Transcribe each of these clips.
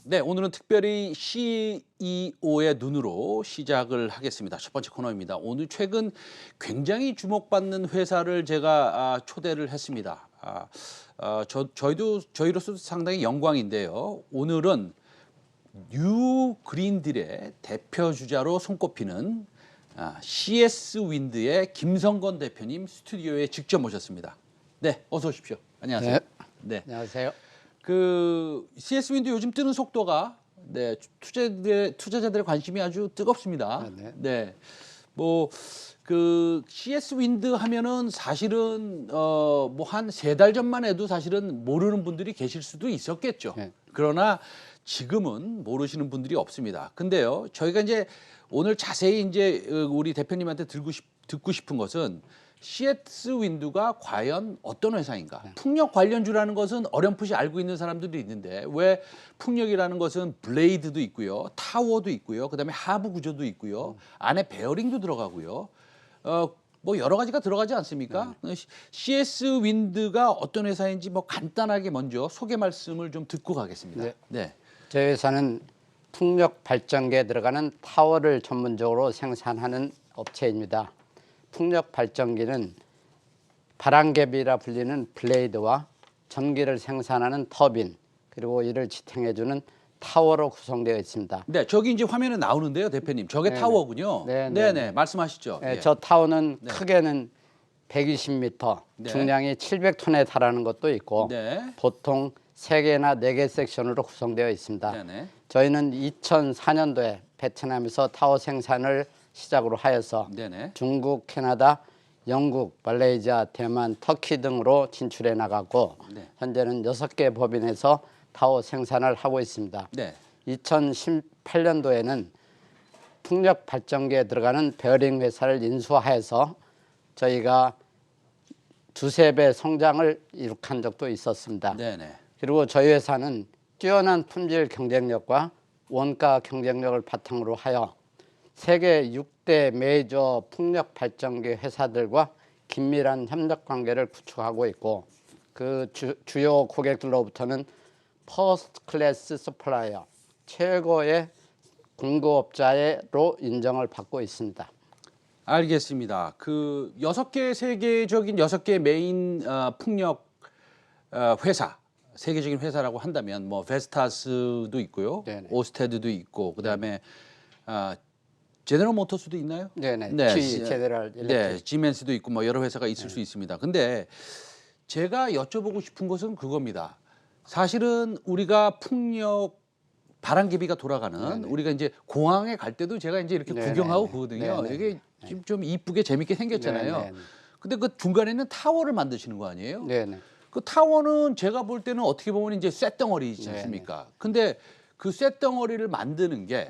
네, 오늘은 특별히 CEO의 눈으로 시작을 하겠습니다. 첫 번째 코너입니다. 오늘 최근 굉장히 주목받는 회사를 제가 초대를 했습니다. 저희로서도 상당히 영광인데요. 오늘은 뉴 그린딜의 대표 주자로 손꼽히는 CS 윈드의 김성건 대표님 스튜디오에 직접 모셨습니다. 네, 어서 오십시오. 안녕하세요. 네. 안녕하세요. 그 CS 윈드 요즘 뜨는 속도가 투자자들의 관심이 아주 뜨겁습니다. 네. 뭐 그 CS 윈드 하면은 사실은 뭐 한 3달 전만 해도 사실은 모르는 분들이 계실 수도 있었겠죠. 그러나 지금은 모르시는 분들이 없습니다. 근데요, 저희가 이제 오늘 자세히 이제 우리 대표님한테 듣고 싶은 것은 CS 윈드가 과연 어떤 회사인가? 풍력 관련주라는 것은 어렴풋이 알고 있는 사람들도 있는데 왜 풍력이라는 것은 블레이드도 있고요, 타워도 있고요, 그다음에 하부 구조도 있고요, 안에 베어링도 들어가고요, 뭐 여러 가지가 들어가지 않습니까? CS 윈드가 어떤 회사인지 뭐 간단하게 먼저 소개 말씀을 좀 듣고 가겠습니다. 네. 저희 회사는 풍력 발전기에 들어가는 타워를 전문적으로 생산하는 업체입니다. 풍력 발전기는 바람개비라 불리는 블레이드와 전기를 생산하는 터빈, 그리고 이를 지탱해주는 타워로 구성되어 있습니다. 네, 저기 이제 화면에 나오는데요, 대표님. 저게 타워군요. 네네, 말씀하시죠. 네, 저 타워는 크게는 120m, 중량이 700톤에 달하는 것도 있고 보통 3개나 4개 섹션으로 구성되어 있습니다. 저희는 2004년도에 베트남에서 타워 생산을 시작으로 하여서 중국, 캐나다, 영국, 말레이시아, 대만, 터키 등으로 진출해 나가고 현재는 6개 법인에서 타워 생산을 하고 있습니다. 2018년도에는 풍력 발전기에 들어가는 베어링 회사를 인수하여서 저희가 2~3배 성장을 이룩한 적도 있었습니다. 그리고 저희 회사는 뛰어난 품질 경쟁력과 원가 경쟁력을 바탕으로 하여 세계 6대 메이저 풍력 발전기 회사들과 긴밀한 협력 관계를 구축하고 있고 그 주요 고객들로부터는 퍼스트 클래스 서플라이어, 최고의 공급업자로 인정을 받고 있습니다. 알겠습니다. 그 6개 세계적인 6개 메인 풍력 회사, 세계적인 회사라고 한다면 뭐 베스타스도 있고요, 오스테드도 있고, 그다음에 제너럴 모터스도 있나요? GE 제너럴 일렉트릭. 지멘스도 있고 뭐 여러 회사가 있을 수 있습니다. 근데 제가 여쭤보고 싶은 것은 그겁니다. 사실은 우리가 풍력 바람개비가 돌아가는 우리가 이제 공항에 갈 때도 제가 이제 이렇게 구경하고 그거든요. 이게 좀 이쁘게 재밌게 생겼잖아요. 근데 그 중간에는 타워를 만드시는 거 아니에요? 그 타워는 제가 볼 때는 어떻게 보면 이제 쇳덩어리지 않습니까? 근데 그 쇳덩어리를 만드는 게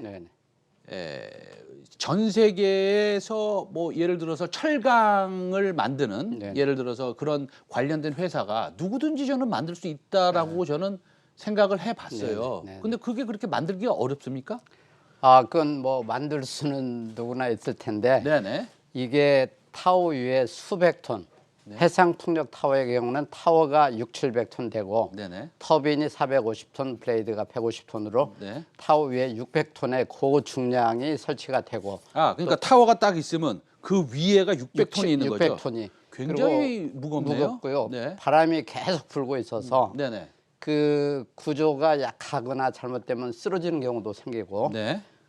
전 세계에서 뭐 예를 들어서 철강을 만드는 예를 들어서 그런 관련된 회사가 누구든지 저는 만들 수 있다라고 저는 생각을 해봤어요. 근데 그게 그렇게 만들기가 어렵습니까? 그건 뭐 만들 수는 누구나 있을 텐데 이게 타워 위에 수백 톤, 해상 풍력 타워의 경우는 타워가 600~700톤 되고 터빈이 450톤, 블레이드가 150톤으로 타워 위에 600톤의 고중량이 설치가 되고 그러니까 타워가 딱 있으면 그 위에가 600톤이 있는 거죠? 600톤이 굉장히 무겁네요. 무겁고요. 바람이 계속 불고 있어서 그 구조가 약하거나 잘못되면 쓰러지는 경우도 생기고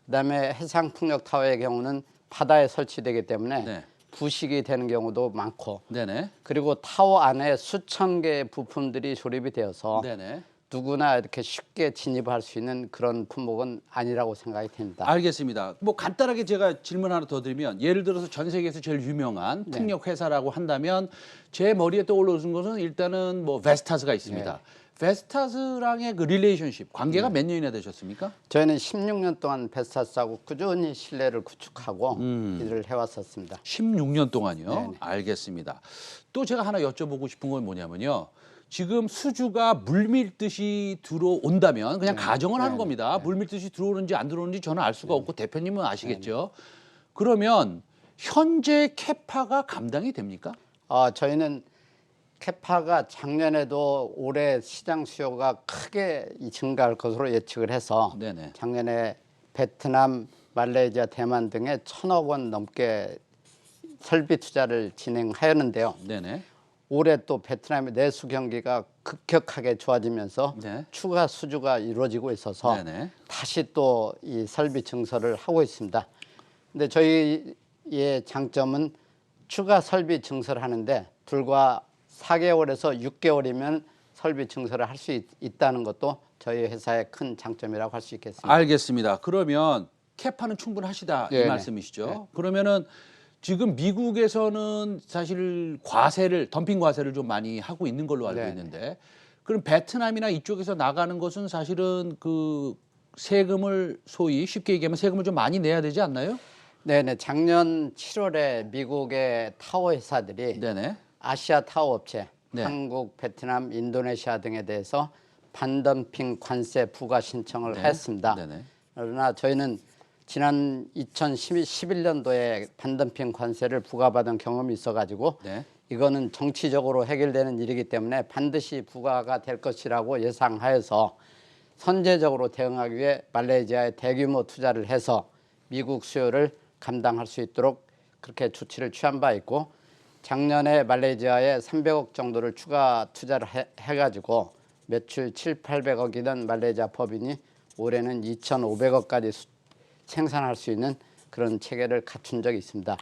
그다음에 해상 풍력 타워의 경우는 바다에 설치되기 때문에 부식이 되는 경우도 많고 그리고 타워 안에 수천 개의 부품들이 조립이 되어서 누구나 이렇게 쉽게 진입할 수 있는 그런 품목은 아니라고 생각이 됩니다. 알겠습니다. 뭐 간단하게 제가 질문 하나 더 드리면 예를 들어서 전 세계에서 제일 유명한 풍력 회사라고 한다면 제 머리에 떠오르는 것은 일단은 뭐 베스타스가 있습니다. 베스타스랑의 그 릴레이션십 관계가 몇 년이나 되셨습니까? 저희는 16년 동안 베스타스하고 꾸준히 신뢰를 구축하고 일을 해왔었습니다. 16년 동안요? 알겠습니다. 또 제가 하나 여쭤보고 싶은 건 뭐냐면요. 지금 수주가 물밀듯이 들어온다면 그냥 가정을 하는 겁니다. 물밀듯이 들어오는지 안 들어오는지 저는 알 수가 없고 대표님은 아시겠죠. 그러면 현재 캐파가 감당이 됩니까? 저희는 캐파가 작년에도 올해 시장 수요가 크게 증가할 것으로 예측을 해서 네네. 작년에 베트남, 말레이시아, 대만 등에 1,000억 원 넘게 설비 투자를 진행하였는데요. 네네. 올해 또 베트남의 내수 경기가 급격하게 좋아지면서 네. 추가 수주가 이루어지고 있어서 네네. 다시 또 이 설비 증설을 하고 있습니다. 근데 저희의 장점은 추가 설비 증설하는데 불과 4개월에서 6개월이면 설비 증설을 할 수 있다는 것도 저희 회사의 큰 장점이라고 할 수 있겠습니다. 알겠습니다. 그러면 캐파는 충분하시다 이 네네. 말씀이시죠? 네. 그러면은 지금 미국에서는 사실 덤핑 과세를 좀 많이 하고 있는 걸로 알고 네네. 있는데, 그럼 베트남이나 이쪽에서 나가는 것은 사실은 그 세금을 소위 쉽게 얘기하면 세금을 좀 많이 내야 되지 않나요? 네네. 작년 7월에 미국의 타워 회사들이 네네. 아시아 타워 업체, 네. 한국, 베트남, 인도네시아 등에 대해서 반덤핑 관세 부과 신청을 네. 했습니다. 네네. 그러나 저희는 지난 2011년도에 반덤핑 관세를 부과받은 경험이 있어가지고 네. 이거는 정치적으로 해결되는 일이기 때문에 반드시 부과가 될 것이라고 예상하여서 선제적으로 대응하기 위해 말레이시아에 대규모 투자를 해서 미국 수요를 감당할 수 있도록 그렇게 조치를 취한 바 있고, 작년에 말레이시아에 300억 정도를 추가 투자를 해가지고 매출 800억이던 말레이시아 법인이 올해는 2,500억까지 생산할 수 있는 그런 체계를 갖춘 적이 있습니다.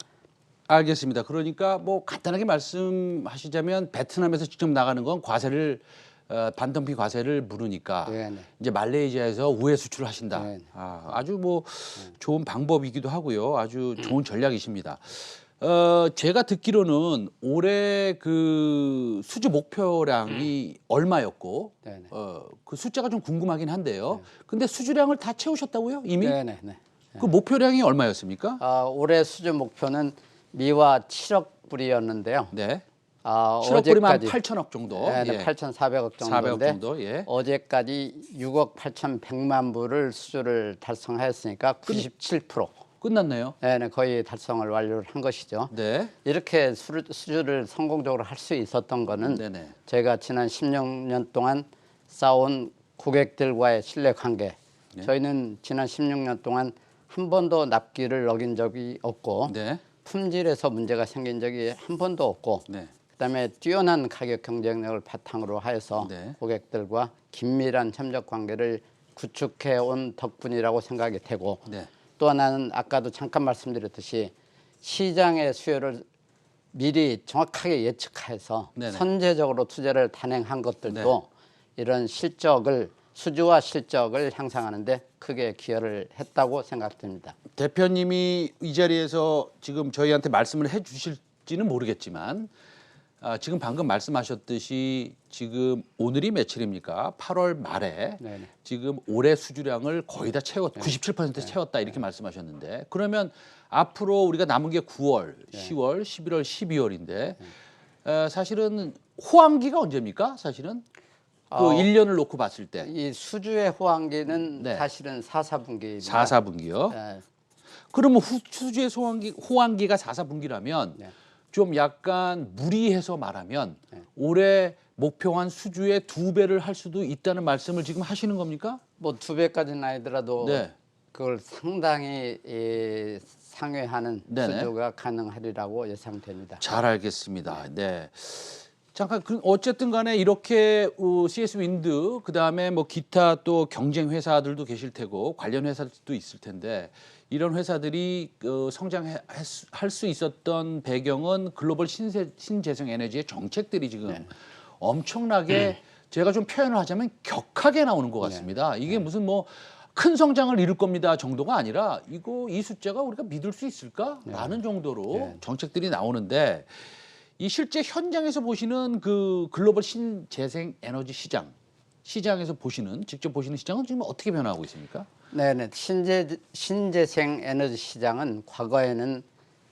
알겠습니다. 그러니까 뭐 간단하게 말씀하시자면 베트남에서 직접 나가는 건 반덤핑 과세를 물으니까 네네. 이제 말레이시아에서 우회 수출을 하신다. 네네. 아주 뭐 좋은 방법이기도 하고요. 아주 좋은 전략이십니다. 제가 듣기로는 올해 그 수주 목표량이 얼마였고, 네네. 그 숫자가 좀 궁금하긴 한데요. 근데 수주량을 다 채우셨다고요? 이미? 네네네. 그 목표량이 얼마였습니까? 올해 수주 목표는 미화 7억 불이었는데요. 네. 7억 불이면 8천억 정도. 네, 예. 8,400억 400억 정도인데 정도. 예. 어제까지 6억 8,100만 불을 수주를 달성하였으니까 97%. 끝났네요. 네, 거의 달성을 완료를 한 것이죠. 네. 이렇게 수주를 성공적으로 할 수 있었던 거는 네네. 저희가 지난 16년 동안 쌓아온 고객들과의 신뢰 관계. 네. 저희는 지난 16년 동안 한 번도 납기를 어긴 적이 없고, 네. 품질에서 문제가 생긴 적이 한 번도 없고, 네. 그다음에 뛰어난 가격 경쟁력을 바탕으로 하여서 네. 고객들과 긴밀한 협력 관계를 구축해 온 덕분이라고 생각이 되고, 네. 또 하나는 아까도 잠깐 말씀드렸듯이 시장의 수요를 미리 정확하게 예측해서 네네. 선제적으로 투자를 단행한 것들도 네. 이런 수주와 실적을 향상하는데 크게 기여를 했다고 생각됩니다. 대표님이 이 자리에서 지금 저희한테 말씀을 해 주실지는 모르겠지만, 지금 방금 말씀하셨듯이 지금 오늘이 며칠입니까? 8월 말에 네네. 지금 올해 수주량을 거의 다 97% 채웠다 이렇게 말씀하셨는데, 그러면 앞으로 우리가 남은 게 9월, 10월, 11월, 12월인데 사실은 호황기가 언제입니까? 사실은 그 1년을 놓고 봤을 때. 이 수주의 호황기는 네. 사실은 4, 4분기입니다. 4, 4분기요? 네. 그러면 수주의 호황기가 4, 4분기라면 네. 좀 약간 무리해서 말하면 올해 목표한 수주의 2배를 할 수도 있다는 말씀을 지금 하시는 겁니까? 뭐 2배까지는 아니더라도 네. 그걸 상당히 상회하는 네네. 수주가 가능하리라고 예상됩니다. 잘 알겠습니다. 네. 잠깐 어쨌든 간에 이렇게 CS 윈드 그다음에 뭐 기타 또 경쟁 회사들도 계실 테고 관련 회사들도 있을 텐데, 이런 회사들이 성장할 수 있었던 배경은 글로벌 신재생 에너지의 정책들이 지금 엄청나게 제가 좀 표현을 하자면 격하게 나오는 것 같습니다. 이게 무슨 뭐 큰 성장을 이룰 겁니다 정도가 아니라 이 숫자가 우리가 믿을 수 있을까라는 정도로 정책들이 나오는데, 이 실제 현장에서 보시는 그 글로벌 신재생 에너지 시장에서 직접 보시는 시장은 지금 어떻게 변화하고 있습니까? 네네. 신재생 에너지 시장은 과거에는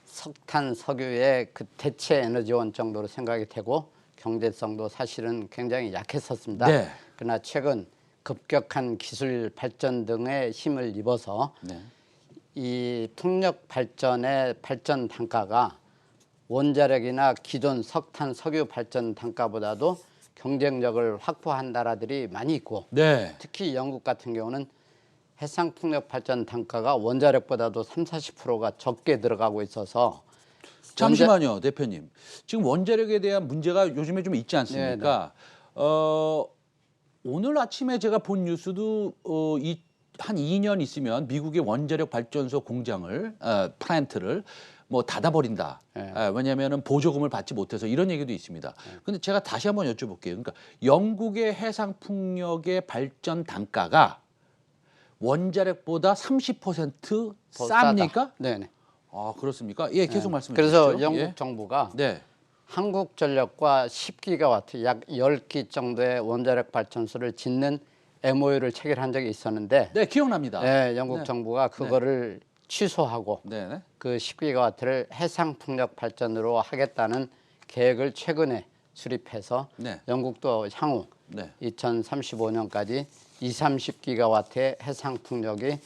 석탄, 석유의 그 대체 에너지원 정도로 생각이 되고 경제성도 사실은 굉장히 약했었습니다. 네. 그러나 최근 급격한 기술 발전 등의 힘을 입어서 이 풍력 발전의 발전 단가가 원자력이나 기존 석탄, 석유 발전 단가보다도 경쟁력을 확보한 나라들이 많이 있고 네. 특히 영국 같은 경우는 해상 풍력 발전 단가가 원자력보다도 30~40%가 적게 들어가고 있어서 잠시만요, 대표님. 지금 원자력에 대한 문제가 요즘에 좀 있지 않습니까? 오늘 아침에 제가 본 뉴스도 한 2년 있으면 미국의 원자력 발전소 공장을 플랜트를 뭐 닫아버린다. 왜냐하면은 보조금을 받지 못해서 이런 얘기도 있습니다. 근데 제가 다시 한번 여쭤볼게요. 그러니까 영국의 해상 풍력의 발전 단가가 원자력보다 30% 쌉니까? 네네. 아, 그렇습니까? 예, 계속 말씀해 그래서 주시죠. 영국 예. 정부가 네. 한국전력과 10기가와트 약 10기 정도의 원자력 발전소를 짓는 MOU를 체결한 적이 있었는데 네, 기억납니다. 네, 영국 정부가 그거를 취소하고 네. 그 10기가와트를 해상 풍력 발전으로 하겠다는 계획을 최근에 수립해서 영국도 향후 2035년까지 20~30기가와트의 해상 풍력이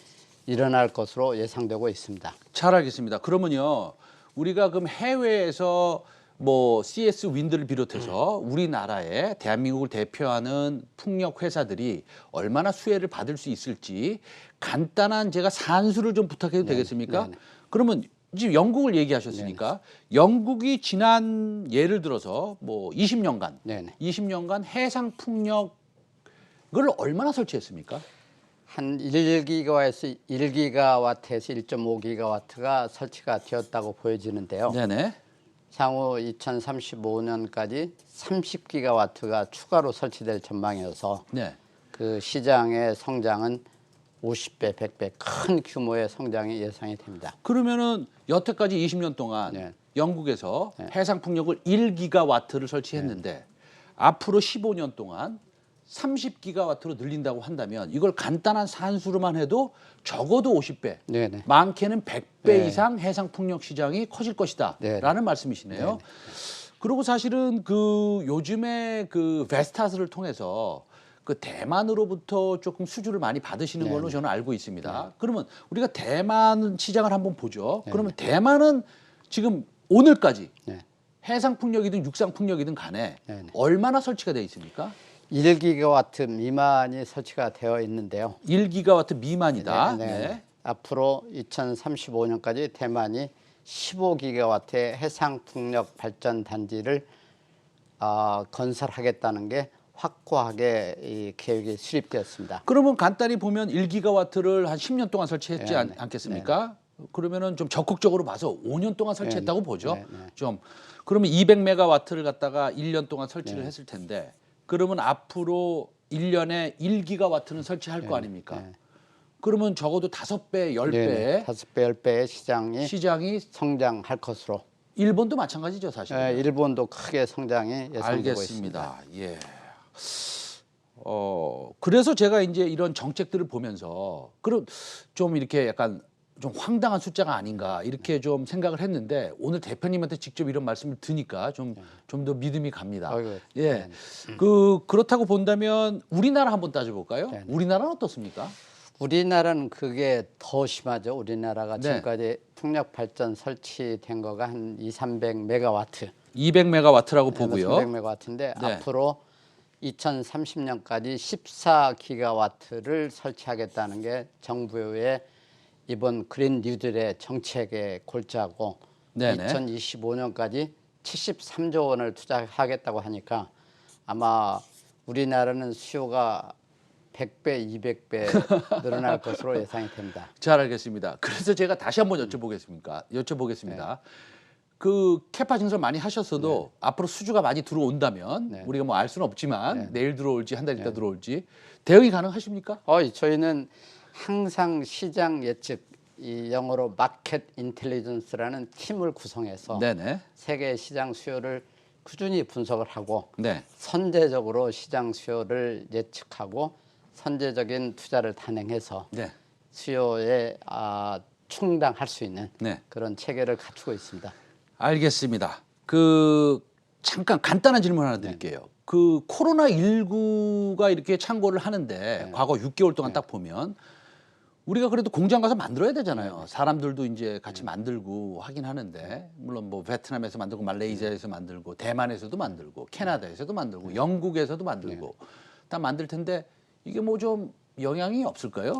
일어날 것으로 예상되고 있습니다. 잘 알겠습니다. 그러면요, 우리가 그럼 해외에서 뭐 CS 윈드를 비롯해서 우리나라의 대한민국을 대표하는 풍력 회사들이 얼마나 수혜를 받을 수 있을지 간단한 제가 산수를 좀 부탁해도 되겠습니까? 그러면 지금 영국을 얘기하셨으니까 영국이 지난 예를 들어서 뭐 20년간 해상 풍력을 얼마나 설치했습니까? 한 1기가와트에서 1.5기가와트가 설치가 되었다고 보여지는데요. 네네. 향후 2035년까지 30기가와트가 추가로 설치될 전망이어서 그 시장의 성장은 50배, 100배 큰 규모의 성장이 예상이 됩니다. 그러면은 여태까지 20년 동안 영국에서 해상 풍력을 1기가와트를 설치했는데 앞으로 15년 동안 30기가와트로 늘린다고 한다면 이걸 간단한 산수로만 해도 적어도 50배, 많게는 100배 이상 해상 풍력 시장이 커질 것이다 라는 말씀이시네요. 그리고 사실은 그 요즘에 그 베스타스를 통해서 그 대만으로부터 조금 수주를 많이 받으시는 걸로 저는 알고 있습니다. 그러면 우리가 대만 시장을 한번 보죠. 그러면 대만은 지금 오늘까지 해상 풍력이든 육상 풍력이든 간에 얼마나 설치가 되어 있습니까? 1기가와트 미만이 설치가 되어 있는데요. 1기가와트 미만이다. 앞으로 2035년까지 대만이 15기가와트의 해상 풍력 발전 단지를 건설하겠다는 게 확고하게 이 계획이 수립되었습니다. 그러면 간단히 보면 1기가와트를 한 10년 동안 설치했지 않겠습니까? 그러면은 좀 적극적으로 봐서 5년 동안 설치했다고 보죠. 좀 그러면 200메가와트를 갖다가 1년 동안 설치를 했을 텐데 그러면 앞으로 1년에 1기가와트는 설치할 거 아닙니까? 그러면 적어도 5배, 10배, 5배, 10배의 시장이 성장할 것으로. 일본도 마찬가지죠, 사실. 일본도 크게 성장이 예상되고 있습니다. 예. 그래서 제가 이제 이런 정책들을 보면서 그런 좀 이렇게 약간 좀 황당한 숫자가 아닌가 이렇게 좀 생각을 했는데 오늘 대표님한테 직접 이런 말씀을 드니까 좀 더 믿음이 갑니다. 예. 그렇다고 본다면 우리나라 한번 따져볼까요? 우리나라는 어떻습니까? 우리나라는 그게 더 심하죠. 우리나라가 지금까지 풍력 발전 설치된 거가 한 200~300메가와트. 200메가와트라고 보고요. 300메가와트인데 앞으로 2030년까지 14기가와트를 설치하겠다는 게 정부의 이번 그린 뉴딜의 정책의 골자고 2025년까지 73조 원을 투자하겠다고 하니까 아마 우리나라는 수요가 100배, 200배 늘어날 것으로 예상이 됩니다. 잘 알겠습니다. 그래서 제가 다시 한번 여쭤보겠습니다. 그 캐파 증설 많이 하셨어도 앞으로 수주가 많이 들어온다면 우리가 뭐 알 수는 없지만 내일 들어올지 한 달 있다 들어올지 대응이 가능하십니까? 저희는 항상 시장 예측, 이 영어로 마켓 인텔리전스라는 팀을 구성해서 세계 시장 수요를 꾸준히 분석을 하고 선제적으로 시장 수요를 예측하고 선제적인 투자를 단행해서 수요에 충당할 수 있는 그런 체계를 갖추고 있습니다. 알겠습니다. 잠깐 간단한 질문 하나 드릴게요. 코로나19가 이렇게 창궐을 하는데 과거 6개월 동안 딱 보면 우리가 그래도 공장 가서 만들어야 되잖아요. 사람들도 이제 같이 만들고 하긴 하는데 물론 뭐 베트남에서 만들고 말레이시아에서 만들고 대만에서도 만들고 캐나다에서도 만들고 영국에서도 만들고 다 만들 텐데 이게 뭐 좀 영향이 없을까요?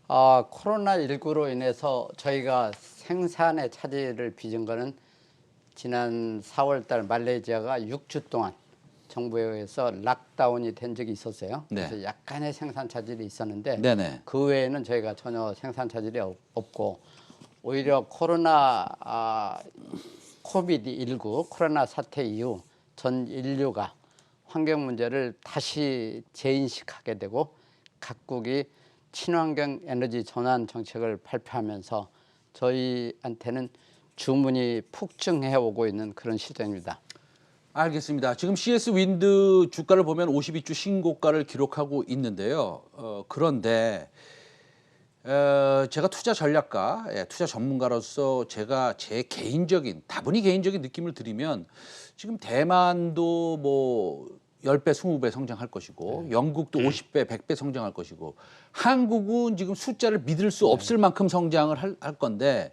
코로나19로 인해서 저희가 생산의 차질을 빚은 거는 지난 4월 달 말레이시아가 6주 동안 정부에 의해서 락다운이 된 적이 있었어요. 네. 그래서 약간의 생산 차질이 있었는데 네네. 그 외에는 저희가 전혀 생산 차질이 없고 오히려 코비드19 코로나 사태 이후 전 인류가 환경 문제를 다시 재인식하게 되고 각국이 친환경 에너지 전환 정책을 발표하면서 저희한테는 주문이 폭증해 오고 있는 그런 시점입니다. 알겠습니다. 지금 CS 윈드 주가를 보면 52주 신고가를 기록하고 있는데요. 그런데 제가 투자 전략가, 투자 전문가로서 제가 제 개인적인, 다분히 개인적인 느낌을 드리면 지금 대만도 뭐 10배, 20배 성장할 것이고 영국도 50배, 100배 성장할 것이고 한국은 지금 숫자를 믿을 수 없을 만큼 성장을 할 건데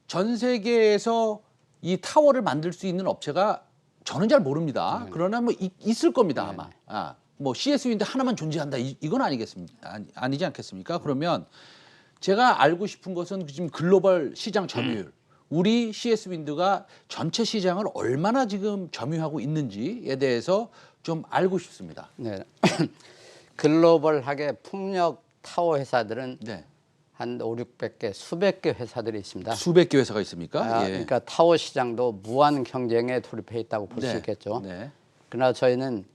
전 세계에서 이 타워를 만들 수 있는 업체가 저는 잘 모릅니다. 그러나 뭐 있을 겁니다 아마. 뭐 CS 윈드 하나만 존재한다 이건 아니겠습니까? 아니지 않겠습니까? 그러면 제가 알고 싶은 것은 지금 글로벌 시장 점유율, 우리 CS 윈드가 전체 시장을 얼마나 지금 점유하고 있는지에 대해서 좀 알고 싶습니다. 네. 글로벌하게 풍력 타워 회사들은 네. 한 5, 600개, 수백 개 회사들이 있습니다. 수백 개 회사가 있습니까? 예. 그러니까 타워 시장도 무한 경쟁에 돌입해 있다고 볼 수 네. 있겠죠. 네. 그러나 저희는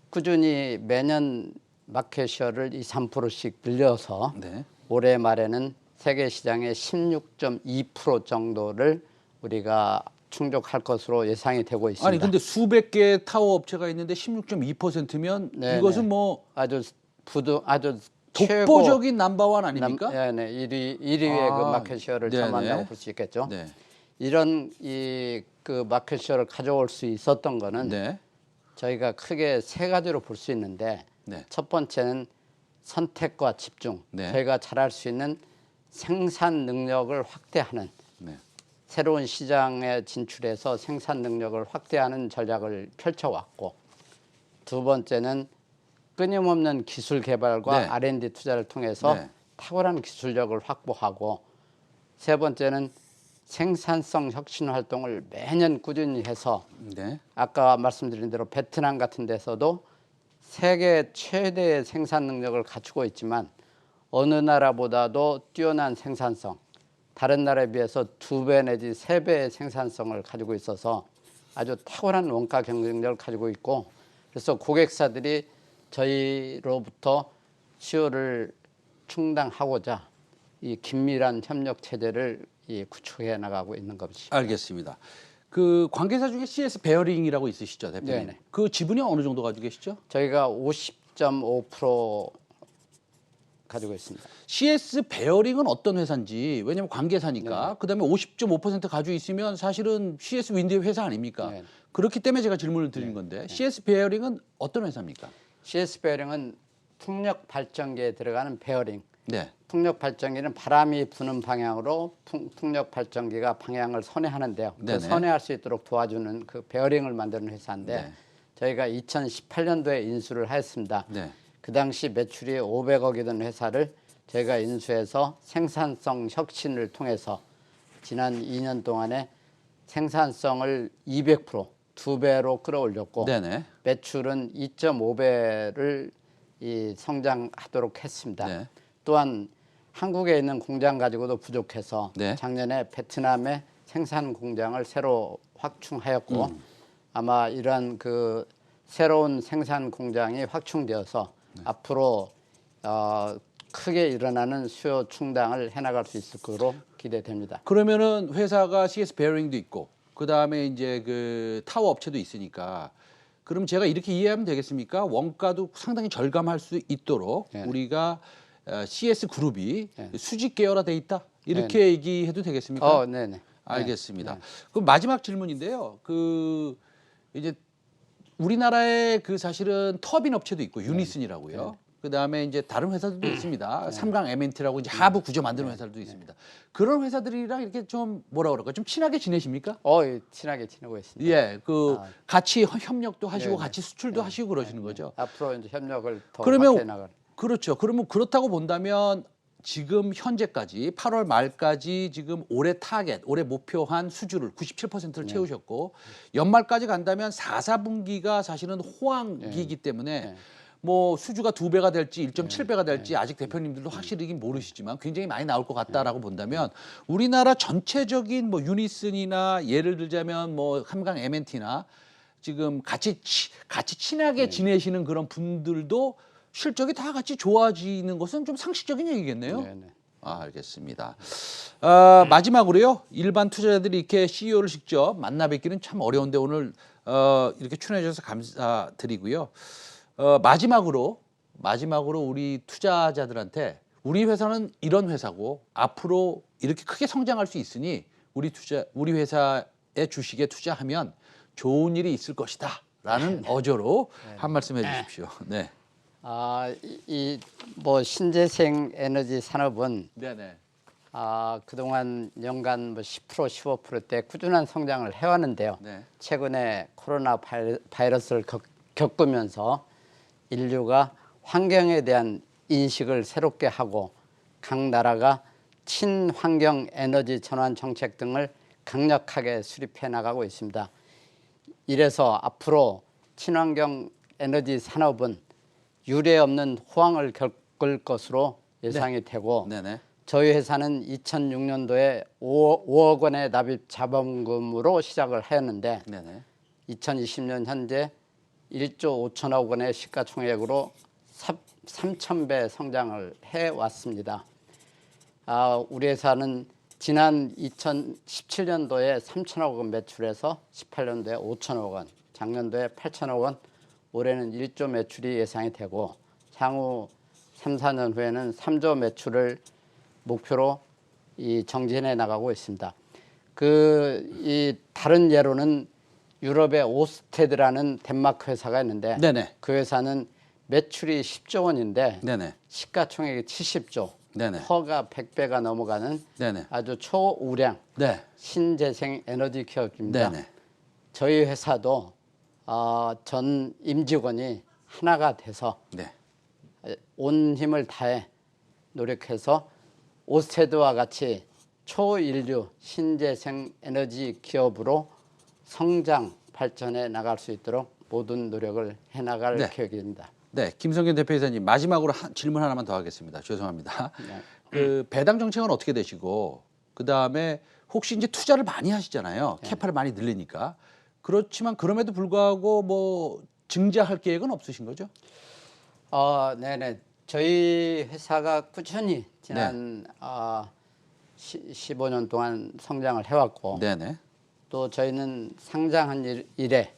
꾸준히 매년 마켓셔를 2, 3%씩 늘려서 네. 올해 말에는 세계 시장의 16.2% 정도를 우리가 충족할 것으로 예상이 되고 있습니다. 아니 근데 수백 개 타워 업체가 있는데 16.2%면 이것은 뭐 아주 독보적인 넘버원 아닙니까? 네, 1위의 그 마켓셔를 점한다고 볼 수 있겠죠. 네. 이런 그 마켓셔를 가져올 수 있었던 거는 네. 저희가 크게 세 가지로 볼 수 있는데 네. 첫 번째는 선택과 집중. 네. 저희가 잘할 수 있는 생산 능력을 확대하는 네. 새로운 시장에 진출해서 생산 능력을 확대하는 전략을 펼쳐왔고 두 번째는 끊임없는 기술 개발과 네. R&D 투자를 통해서 네. 탁월한 기술력을 확보하고 세 번째는 생산성 혁신 활동을 매년 꾸준히 해서 네. 아까 말씀드린 대로 베트남 같은 데서도 세계 최대의 생산 능력을 갖추고 있지만 어느 나라보다도 뛰어난 생산성, 다른 나라에 비해서 2배 내지 3배의 생산성을 가지고 있어서 아주 탁월한 원가 경쟁력을 가지고 있고 그래서 고객사들이 저희로부터 수요를 충당하고자 이 긴밀한 협력 체제를 구축해 나가고 있는 것입니다. 알겠습니다. 그 관계사 중에 CS 베어링이라고 있으시죠, 대표님? 네네. 그 지분이 어느 정도 가지고 계시죠? 저희가 50.5% 가지고 있습니다. CS 베어링은 어떤 회사인지 왜냐하면 관계사니까 네. 그다음에 50.5% 가지고 있으면 사실은 CS 윈드의 회사 아닙니까? 네. 그렇기 때문에 제가 질문을 드린 건데 CS 베어링은 어떤 회사입니까? CS 베어링은 풍력 발전기에 들어가는 베어링. 네. 풍력 발전기는 바람이 부는 방향으로 풍력 발전기가 방향을 선회하는데요. 그 선회할 수 있도록 도와주는 그 베어링을 만드는 회사인데 네. 저희가 2018년도에 인수를 하였습니다. 네. 그 당시 매출이 500억이던 회사를 저희가 인수해서 생산성 혁신을 통해서 지난 2년 동안에 생산성을 200% 2배로 끌어올렸고 네네. 매출은 2.5배를 성장하도록 했습니다. 네. 또한 한국에 있는 공장 가지고도 부족해서 네. 작년에 베트남에 생산 공장을 새로 확충하였고 아마 이러한 그 새로운 생산 공장이 확충되어서 앞으로 크게 일어나는 수요 충당을 해나갈 수 있을 것으로 기대됩니다. 그러면은 회사가 CS 베어링도 있고 그 다음에 이제 그 타워 업체도 있으니까 그럼 제가 이렇게 이해하면 되겠습니까? 원가도 상당히 절감할 수 있도록 우리가 CS 그룹이 수직 계열화돼 있다 이렇게 얘기해도 되겠습니까? 네네. 알겠습니다. 그럼 마지막 질문인데요. 그 이제 우리나라에 그 사실은 터빈 업체도 있고 유니슨이라고요. 그다음에 이제 다른 회사들도 있습니다. 삼강 M&T라고 이제 하부 구조 만드는 회사들도 있습니다. 그런 회사들이랑 이렇게 좀 뭐라 그럴까? 좀 친하게 지내십니까? 예, 친하게 지내고 있습니다. 예, 같이 협력도 하시고 같이 수출도 하시고 그러시는 거죠. 앞으로 이제 협력을 더 그러면 확대해 나갈. 그렇죠. 그러면 그렇다고 본다면 지금 현재까지 8월 말까지 지금 올해 타겟, 올해 목표한 수주를 97%를 채우셨고 연말까지 간다면 4, 4분기가 사실은 호황기이기 때문에 뭐 수주가 2배가 될지 1.7배가 될지 아직 대표님들도 확실히 모르시지만 굉장히 많이 나올 것 같다라고 본다면 우리나라 전체적인 뭐 유니슨이나 예를 들자면 뭐 한강 M&T나 지금 같이 친하게 지내시는 그런 분들도 실적이 다 같이 좋아지는 것은 좀 상식적인 얘기겠네요. 네네. 알겠습니다. 마지막으로요. 일반 투자자들이 이렇게 CEO를 직접 만나 뵙기는 참 어려운데 오늘 이렇게 출연해 주셔서 감사드리고요. 마지막으로 우리 투자자들한테 우리 회사는 이런 회사고 앞으로 이렇게 크게 성장할 수 있으니 우리 회사의 주식에 투자하면 좋은 일이 있을 것이다라는 어조로 한 말씀 해주십시오. 네. 이 뭐 신재생 에너지 산업은 네네. 그동안 연간 뭐 10% 15%대 꾸준한 성장을 해왔는데요. 네. 최근에 코로나 바이러스를 겪으면서 인류가 환경에 대한 인식을 새롭게 하고 각 나라가 친환경 에너지 전환 정책 등을 강력하게 수립해 나가고 있습니다. 이래서 앞으로 친환경 에너지 산업은 유례 없는 호황을 겪을 것으로 예상이 되고 저희 회사는 2006년도에 5억 원의 납입 자본금으로 시작을 하였는데 2020년 현재 1조 5천억 원의 시가총액으로 3,000배 성장을 해왔습니다. 우리 회사는 지난 2017년도에 3천억 원 매출해서 18년도에 5천억 원, 작년도에 8천억 원, 올해는 1조 매출이 예상이 되고 향후 3, 4년 후에는 3조 매출을 목표로 정진해 나가고 있습니다. 이 다른 예로는 유럽의 오스테드라는 덴마크 회사가 있는데 그 회사는 매출이 10조 원인데 시가총액이 70조, 허가 100배가 넘어가는 아주 초우량 신재생 에너지 기업입니다. 저희 회사도 전 임직원이 하나가 돼서 온 힘을 다해 노력해서 오스테드와 같이 초인류 신재생 에너지 기업으로 성장 발전해 나갈 수 있도록 모든 노력을 해나갈 계획입니다. 네, 김성균 대표이사님 마지막으로 질문 하나만 더 하겠습니다. 죄송합니다. 그 배당 정책은 어떻게 되시고 그 다음에 혹시 이제 투자를 많이 하시잖아요. 캐파를 많이 늘리니까. 그렇지만 그럼에도 불구하고 뭐 증자할 계획은 없으신 거죠? 네네. 저희 회사가 꾸준히 지난 15년 동안 성장을 해왔고 또 저희는 상장한 이래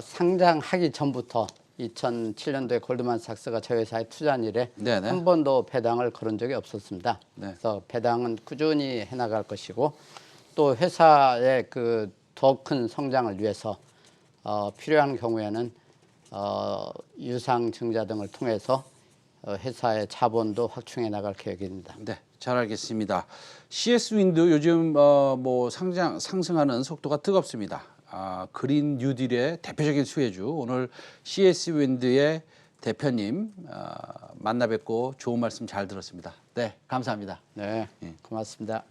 상장하기 전부터 2007년도에 골드만삭스가 저희 회사에 투자한 이래 한 번도 배당을 걸은 적이 없었습니다. 그래서 배당은 꾸준히 해나갈 것이고 또 회사의 더 큰 성장을 위해서 필요한 경우에는 유상 증자 등을 통해서 회사의 자본도 확충해 나갈 계획입니다. 네, 잘 알겠습니다. CS 윈드 요즘 뭐 상승하는 속도가 뜨겁습니다. 그린 뉴딜의 대표적인 수혜주 오늘 CS 윈드의 대표님 만나 뵙고 좋은 말씀 잘 들었습니다. 네, 감사합니다. 네, 고맙습니다.